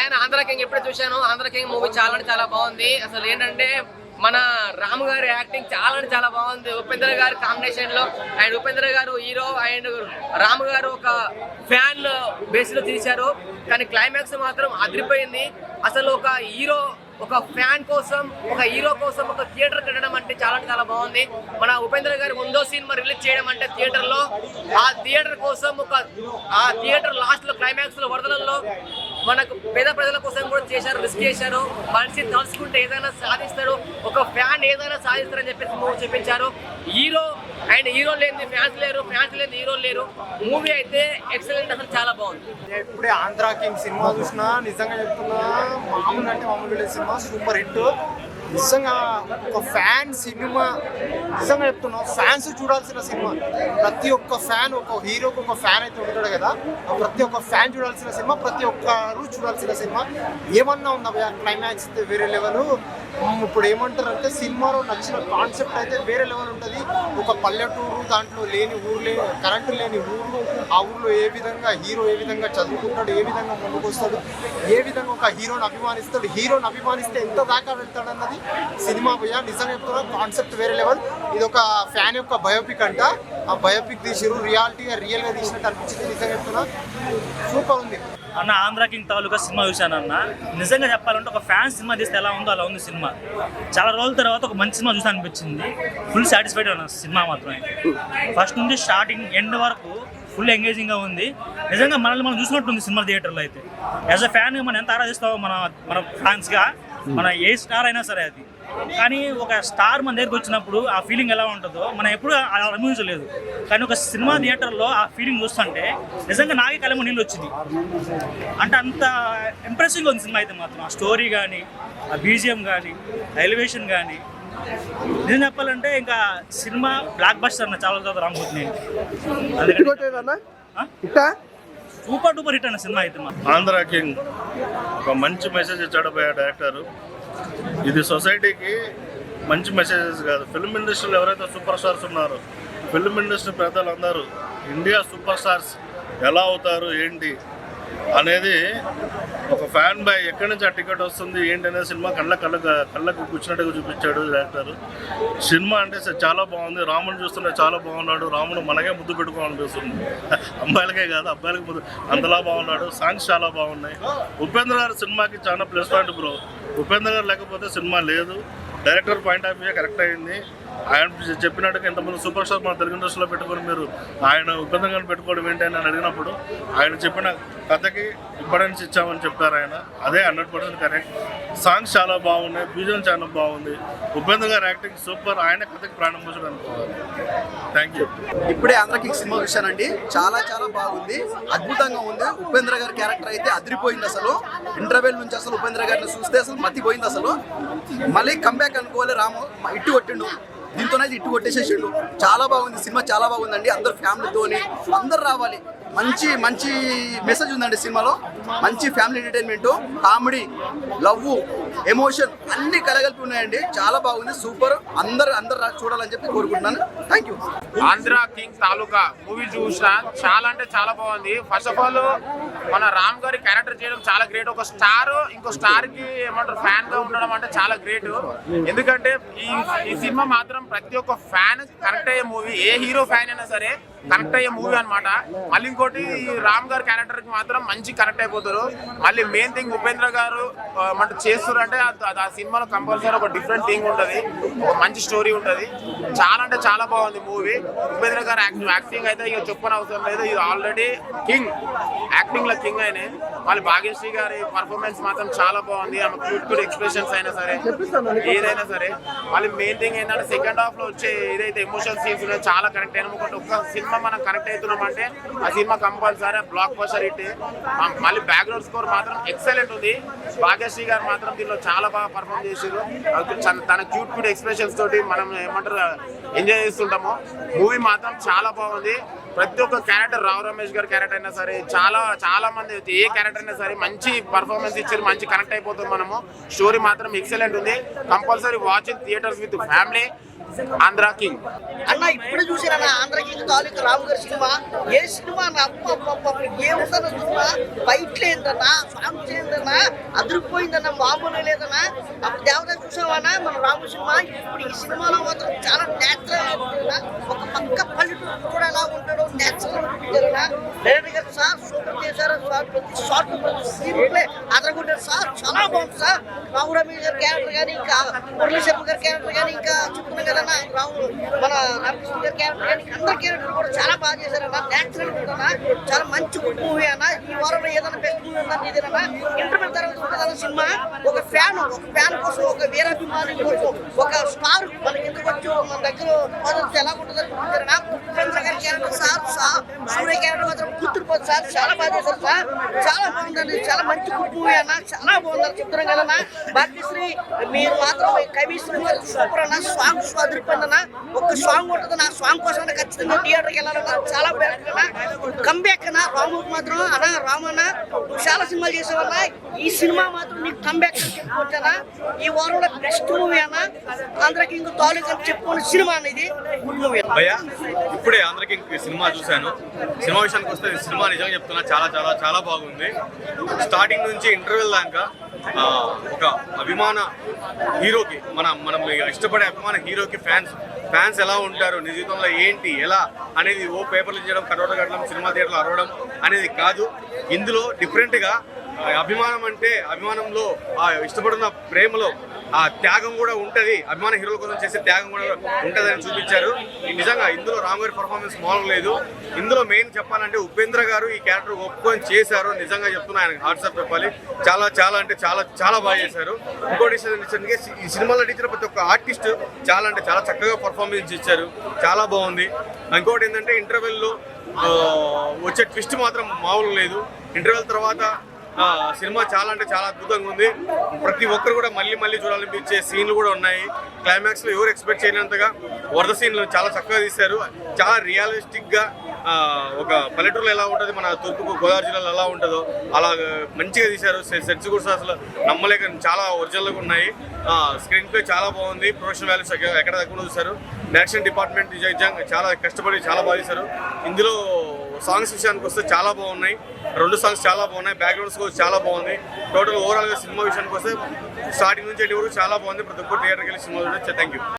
Fan. Andhra king ఎప్పుడు చూశాను. Andhra king movie చాలా అంటే చాలా బాగుంది. అసలు ఏంటంటే మన రాము గారి యాక్టింగ్ చాలా అంటే చాలా బాగుంది. ఉపేంద్ర గారి కాంబినేషన్ లో, అండ్ ఉపేంద్ర గారు హీరో అండ్ రాము గారు ఒక ఫ్యాన్ బేస్ లో తీశారు. కానీ క్లైమాక్స్ మాత్రం అదిరిపోయింది. అసలు ఒక హీరో ఒక ఫ్యాన్ కోసం, ఒక హీరో కోసం ఒక థియేటర్ కట్టడం అంటే చాలా బాగుంది. మన ఉపేంద్ర గారి 1వ సినిమా రిలీజ్ చేయడం అంటే థియేటర్ లో, ఆ థియేటర్ కోసం ఆ థియేటర్ లాస్ట్ లో క్లైమాక్స్ లో వరదలలో మనకు పేద ప్రజల కోసం కూడా చేశారు, రిస్క్ చేశారు. మనిషి తలుచుకుంటే ఏదైనా సాధిస్తాడు, ఒక ఫ్యాన్ ఏదైనా సాధిస్తారని చెప్పేసి మూవీ చూపించారు. హీరో అండ్ హీరో లేని ఫ్యాన్స్ లేరు, ఫ్యాన్స్ లేని హీరో లేరు. మూవీ అయితే ఎక్సలెంట్, అసలు చాలా బాగుంది. ఇప్పుడే ఆంధ్ర కింగ్ సినిమా చూసినా, నిజంగా చెప్తున్నా మామూలు అంటే మామూలు సినిమా సూపర్ హిట్. నిజంగా ఒక ఫ్యాన్ సినిమా, నిజంగా చెప్తున్నా ఫ్యాన్స్ చూడాల్సిన సినిమా. ప్రతి ఒక్క ఫ్యాన్, ఒక హీరోకి ఒక ఫ్యాన్ అయితే ఉంటాడు కదా, ప్రతి ఒక్క ఫ్యాన్ చూడాల్సిన సినిమా, ప్రతి ఒక్కరు చూడాల్సిన సినిమా. ఏమన్నా ఉందా క్లైమాక్స్ అయితే వేరే లెవెల్. ఇప్పుడు ఏమంటారంటే సినిమాలో నచ్చిన కాన్సెప్ట్ అయితే వేరే లెవెల్ ఉంటుంది. ఒక పల్లెటూరు, దాంట్లో లేని ఊర్లే, కరెంటు లేని ఊర్లు, ఆ ఊర్లో ఏ విధంగా హీరో ఏ విధంగా చదువుకుంటాడు, ఏ విధంగా ముందుకు వస్తాడు, ఏ విధంగా ఒక హీరోని అభిమానిస్తాడు, హీరోని అభిమానిస్తే ఎంత దాకా వెళ్తాడు అన్నది సినిమా పోయా. నిజంగా చెప్తున్నా కాన్సెప్ట్ వేరే లెవెల్. ఇది ఒక ఫ్యాన్ యొక్క బయోపిక్ అంట. ఆ బయోపిక్ తీసిరు, రియల్గా తీసినట్టు అనిపించింది. నిజంగా చెప్తున్నా సూపర్ ఉంది అన్న. ఆంధ్ర కింగ్ తాలూకా సినిమా చూశానన్న. నిజంగా చెప్పాలంటే ఒక ఫ్యాన్ సినిమా తీస్తే ఎలా ఉందో అలా ఉంది సినిమా. చాలా రోజుల తర్వాత ఒక మంచి సినిమా చూసి అనిపించింది. ఫుల్ సాటిస్ఫైడ్ అన్న సినిమా మాత్రమే. ఫస్ట్ నుంచి స్టార్టింగ్ ఎండ్ వరకు ఫుల్ ఎంగేజింగ్గా ఉంది. నిజంగా మనల్ని మనం చూసినట్టుంది సినిమా థియేటర్లో అయితే. యాజ్ అ ఫ్యాన్గా మనం ఎంత ఆరాధిస్తామో మన ఫ్యాన్స్గా, మన ఏ స్టార్ అయినా సరే అది. కానీ ఒక స్టార్ మన దగ్గరికి వచ్చినప్పుడు ఆ ఫీలింగ్ ఎలా ఉంటుందో మనం ఎప్పుడు అలా అనుభవించలేదు. కానీ ఒక సినిమా థియేటర్లో ఆ ఫీలింగ్ చూస్తుంటే నిజంగా నాకే కళ్ళెమ్మో నీళ్ళు వచ్చింది. అంటే అంత ఇంప్రెసివ్గా ఉంది సినిమా అయితే మాత్రం. ఆ స్టోరీ కానీ, ఆ బీజిఎం కానీ, ఎలివేషన్ కానీ, నిజం చెప్పాలంటే ఇంకా సినిమా బ్లాక్ బస్టర్ అన్న. చాలా తర్వాత రామపోతుంది. సూపర్ డూపర్ హిట్ అన్న సినిమా అయితే మాత్రం. ఆంధ్ర కింగ్ ఒక మంచి మెసేజ్ ఇచ్చాడు పోయా డైరెక్టర్. ఇది సొసైటీకి మంచి మెసేజెస్ కాదు. ఫిల్మ్ ఇండస్ట్రీలో ఎవరైతే సూపర్ స్టార్స్ ఉన్నారో, ఫిల్మ్ ఇండస్ట్రీ పెద్దలందరూ ఇండియా సూపర్ స్టార్స్ ఎలా అవుతారు ఏంటి అనేది ఒక ఫ్యాన్ బై ఎక్కడి నుంచి ఆ టికెట్ వస్తుంది ఏంటి అనేది సినిమా కళ్ళకు కూర్చున్నట్టుగా చూపించాడు డైరెక్టర్. సినిమా అంటే చాలా బాగుంది. రాముని చూస్తుంటే చాలా బాగున్నాడు. రామును మనకే ముద్దు పెట్టుకోవాలనిపిస్తుంది. అమ్మాయిలకే కాదు, అబ్బాయిలకి ముద్దు, అంతలా బాగున్నాడు. సాంగ్స్ చాలా బాగున్నాయి. ఉపేంద్ర గారి సినిమాకి చాలా ప్లస్ పాయింట్ బ్రో. ఉపేంద్ర గారు లేకపోతే సినిమా లేదు. Director point of view correct అయింది. ఆయన చెప్పినట్టుగా ఎంతమంది సూపర్ స్టార్ మన తెలుగు ఇండస్ట్రీలో పెట్టుకొని మీరు ఆయన ఉపేంద్ర గారిని పెట్టుకోవడం ఏంటి అని అడిగినప్పుడు ఆయన చెప్పిన కథకి ఇంపార్టెన్స్ ఇచ్చామని చెప్పారు ఆయన. అదే 100% కరెక్ట్. సాంగ్స్ చాలా బాగున్నాయి, బీజం చాలా బాగుంది. ఉపేంద్ర గారి యాక్టింగ్ సూపర్. ఆయన కథకి ప్రాణం పోసడం అనుకోవాలి. Thank you. ఇప్పుడే ఆంధ్ర కింగ్ సినిమా చూశానండి. చాలా బాగుంది, అద్భుతంగా ఉంది. ఉపేంద్ర గారి క్యారెక్టర్ అయితే అదిరిపోయింది. అసలు ఇంటర్వెల్ నుంచి అసలు ఉపేంద్ర గారిని చూస్తే అసలు మతిపోయింది. అసలు మళ్ళీ కంబ్యాక్ అనుకోవాలి. రాము ఇట్టు కొట్టిండు, దీంతోనైతే ఇట్టు కొట్టేసేసిండు. చాలా బాగుంది సినిమా, చాలా బాగుందండి. అందరు ఫ్యామిలీతోని అందరు రావాలి. మంచి మెసేజ్ ఉందండి సినిమాలో. మంచి family entertainment, comedy, love, emotion అన్ని కలగలిపి ఉన్నాయండి. చాలా బాగుంది, సూపర్. అందరు చూడాలని చెప్పి కోరుకుంటున్నాను. Thank you. Andhra king taluka movie చూసిన చాలా అంటే చాలా బాగుంది. ఫస్ట్ ఆఫ్ ఆల్ మన రామ్ గారి క్యారెక్టర్ చేయడం చాలా గ్రేట్. ఒక స్టార్ ఇంకో స్టార్ కి ఏమంటారు ఫ్యాన్ గా ఉండడం అంటే చాలా గ్రేట్. ఎందుకంటే ఈ సినిమా మాత్రం ప్రతి ఒక్క ఫ్యాన్ కనెక్ట్ అయ్యే మూవీ. ఏ హీరో ఫ్యాన్ అయినా సరే కనెక్ట్ అయ్యే మూవీ అనమాట. మళ్ళీ ఇంకోటి రామ్ గారి క్యారెక్టర్ కి మాత్రం మంచి కనెక్ట్ అయిపోతారు. మళ్ళీ మెయిన్ థింగ్ ఉపేంద్ర గారు చేస్తారు అంటే ఆ సినిమాలో కంపల్సరీ ఒక డిఫరెంట్ థింగ్ ఉంటుంది, ఒక మంచి స్టోరీ ఉంటుంది. చాలా అంటే చాలా బాగుంది మూవీ. ఉపేంద్ర గారు యాక్టింగ్ అయితే ఇక చెప్పని అవసరం లేదు. ఇది ఆల్రెడీ కింగ్, యాక్టింగ్ లో కింగ్ అయినా. మళ్ళీ భాగ్యశ్రీ గారి పర్ఫార్మెన్స్ మాత్రం చాలా బాగుంది. ఆమె క్యూట్ ఎక్స్ప్రెషన్స్ అయినా సరే, ఏదైనా సరే. మళ్ళీ మెయిన్ థింగ్ ఏంటంటే సెకండ్ హాఫ్ లో వచ్చే ఏదైతే ఎమోషనల్ సీన్స్ ఉన్నాయో చాలా కనెక్ట్ అయినా. ఒక సినిమా మనం కనెక్ట్ అవుతున్నామంటే ఆ cinema compulsory block buster hit. మళ్ళీ బ్యాక్గ్రౌండ్ స్కోర్ మాత్రం ఎక్సలెంట్ ఉంది. భాగ్యశ్రీ గారు మాత్రం దీనిలో చాలా బాగా పర్ఫామ్ చేశారు. తన క్యూట్ ఎక్స్ప్రెషన్స్ తోటి మనం ఏమంటారు ఎంజాయ్ చేస్తుంటాము. మూవీ మాత్రం చాలా బాగుంది. ప్రతి ఒక్క క్యారెక్టర్, రావు రమేష్ గారి క్యారెక్టర్ అయినా సరే, చాలా మంది ఏ క్యారెక్టర్ అయినా సరే మంచి పర్ఫార్మెన్స్ ఇచ్చారు. మంచి కనెక్ట్ అయిపోతుంది మనము. స్టోరీ మాత్రం ఎక్సలెంట్ ఉంది. Compulsory watch in theatres with family. Andhra king అన్న ఇప్పుడు చూసినా ఆంధ్ర కింగ్ తాలూకు రాము గారి సినిమా. ఏ సినిమా ఏముందన్న సినిమా, ఫైట్లు ఏంటన్నా, సాంగ్స్ ఏంటన్నా, అదిరిపోయిందన్న, మామూలు లేదన్నా. అప్పుడు దేవత చూసామన్నా మన రాము సినిమా. ఇప్పుడు ఈ సినిమాలో మాత్రం చాలా నేచురల్, ఒక పక్క పల్లెటూరు కూడా ఎలా ఉంటాడో నేచురల్ డైరెక్టర్ గారు సార్ సూపర్ చేశారు సార్. ప్రతి షార్ట్ ప్రతి సీన్ అదరగొట్టారు సార్, చాలా బాగుంది సార్. రామురామి గారి క్యారెక్టర్ కానీ, ఇంకా మురళీ శర్మ గారి క్యారెక్టర్ కానీ, ఇంకా చెప్తున్నాం కదన్నా మన రామకృష్ణ గారి క్యారెక్టర్ కానీ, అందరి క్యారెక్టర్ కూడా చాలా బాగా చేశారన్న. నేచురల్ కూడా చాలా మంచి గుడ్ మూవీ అన్న. ఈ వారంలో ఏదైనా బెస్ట్ మూవీ ఉందని ఇదేనన్నా. ఇంటర్వ్యూ తర్వాత ఉంటుందన్న సినిమా. ఒక ఫ్యాన్ కోసం, ఒక వీరాభిమాని కోసం, ఒక స్టార్ మనకి ఎందుకు వచ్చి మన దగ్గర ఎలా ఉంటుందని చూపించారన్నా. ఉపేంద్ర గారి క్యారెక్టర్ సార్, సూర్య క్యారెక్టర్ మాత్రం గుర్తుపోతుంది సార్, చాలా బాగా చేశారు సార్. చాలా బాగుందండి, చాలా మంచి గుడ్ మూవీ అన్న, చాలా బాగుందని చెప్తున్నాం కదన్నా. భాగ్యశ్రీ మీరు మాత్రం కవిశ్రీ సూపర్ అన్న. సాంగ్స్ అదిరిపోయిందన్న. ఒక సాంగ్ ఉంటుంది, నా సాంగ్ కోసం ఖచ్చితంగా థియేటర్కి వెళ్ళాలన్నా. చాలా బాగుంది కంబ్యాక్ అన్న. రాముకి మాత్రం అన్నా, రామన్న నువ్వు చాలా సినిమాలు చేసేవల్ల ఈ సినిమా మాత్రం నీకు కంబ్యాక్ అని చెప్పుకోవచ్చా. ఈ వారంలో బెస్ట్ మూవీ అన్న. అందరికి ఇంకో తాలూకు అని చెప్పుకున్న సినిమా అన్న, ఇది గుడ్ మూవీ. భయ్యా ఇప్పుడే అందరికి సినిమా చూశాను. సినిమా విషయానికి వస్తే సినిమా నిజంగా చెప్తున్నా చాలా చాలా చాలా బాగుంది. స్టార్టింగ్ నుంచి ఇంటర్వెల్ దాకా ఒక అభిమాన హీరోకి మనం ఇష్టపడే అభిమాన హీరోకి ఫ్యాన్స్ ఎలా ఉంటారు, నిజ జీవితంలో ఏంటి ఎలా అనేది ఓ పేపర్లు చేయడం, కరోనా కట్టడం, సినిమా థియేటర్లో అరవడం అనేది కాదు. ఇందులో డిఫరెంట్గా అభిమానం అంటే అభిమానంలో ఆ ఇష్టపడుతున్న ప్రేమలో ఆ త్యాగం కూడా ఉంటుంది. అభిమాన హీరోల కోసం చేసే త్యాగం కూడా ఉంటుందని చూపించారు. నిజంగా ఇందులో రామ్ గారి పర్ఫార్మెన్స్ మామూలు లేదు. ఇందులో మెయిన్ చెప్పాలంటే ఉపేంద్ర గారు ఈ క్యారెక్టర్ ఒప్పుకొని చేశారు. నిజంగా చెప్తున్నా, ఆయనకు హార్ట్స్ ఆఫ్ చెప్పాలి. చాలా చాలా అంటే చాలా చాలా బాగా చేశారు. ఇంకోటి ఈ సినిమాలో నటించిన ప్రతి ఒక్క ఆర్టిస్ట్ చాలా అంటే చాలా చక్కగా పర్ఫార్మెన్స్ ఇచ్చారు. చాలా బాగుంది. ఇంకోటి ఏంటంటే ఇంటర్వెల్లో వచ్చే ట్విస్ట్ మాత్రం మామూలు లేదు. ఇంటర్వెల్ తర్వాత సినిమా చాలా అంటే చాలా అద్భుతంగా ఉంది. ప్రతి ఒక్కరు కూడా మళ్ళీ చూడాలనిపించే సీన్లు కూడా ఉన్నాయి. క్లైమాక్స్లో ఎవరు ఎక్స్పెక్ట్ చేయనంతగా వరద సీన్లు చాలా చక్కగా తీశారు. చాలా రియలిస్టిక్గా ఒక పల్లెటూరులో ఎలా ఉంటుంది, మన తూర్పు గోదావరి జిల్లాలో ఎలా ఉంటుందో అలా మంచిగా తీశారు. సెట్స్ కూడా అసలు నమ్మలేక చాలా ఒరిజినల్గా ఉన్నాయి. స్క్రీన్ ప్లే చాలా బాగుంది. ప్రొడక్షన్ వాల్యూస్ ఎక్కడ తక్కువ చూశారు. డైరెక్షన్ డిపార్ట్మెంట్ నిజంగా చాలా కష్టపడి చాలా బాగా చేశారు. ఇందులో సాంగ్స్ విషయానికి వస్తే చాలా బాగున్నాయి. 2 సాంగ్స్ చాలా బాగున్నాయి. బ్యాక్గ్రౌండ్ స్కోర్ చాలా బాగుంది. టోటల్ ఓవరాల్గా సినిమా విషయానికి వస్తే స్టార్టింగ్ నుంచి ఎండ్ వరకు చాలా బాగుంది. ప్రతి ఒక్కరు థియేటర్కి వెళ్ళి సినిమా చూడొచ్చు. Thank you.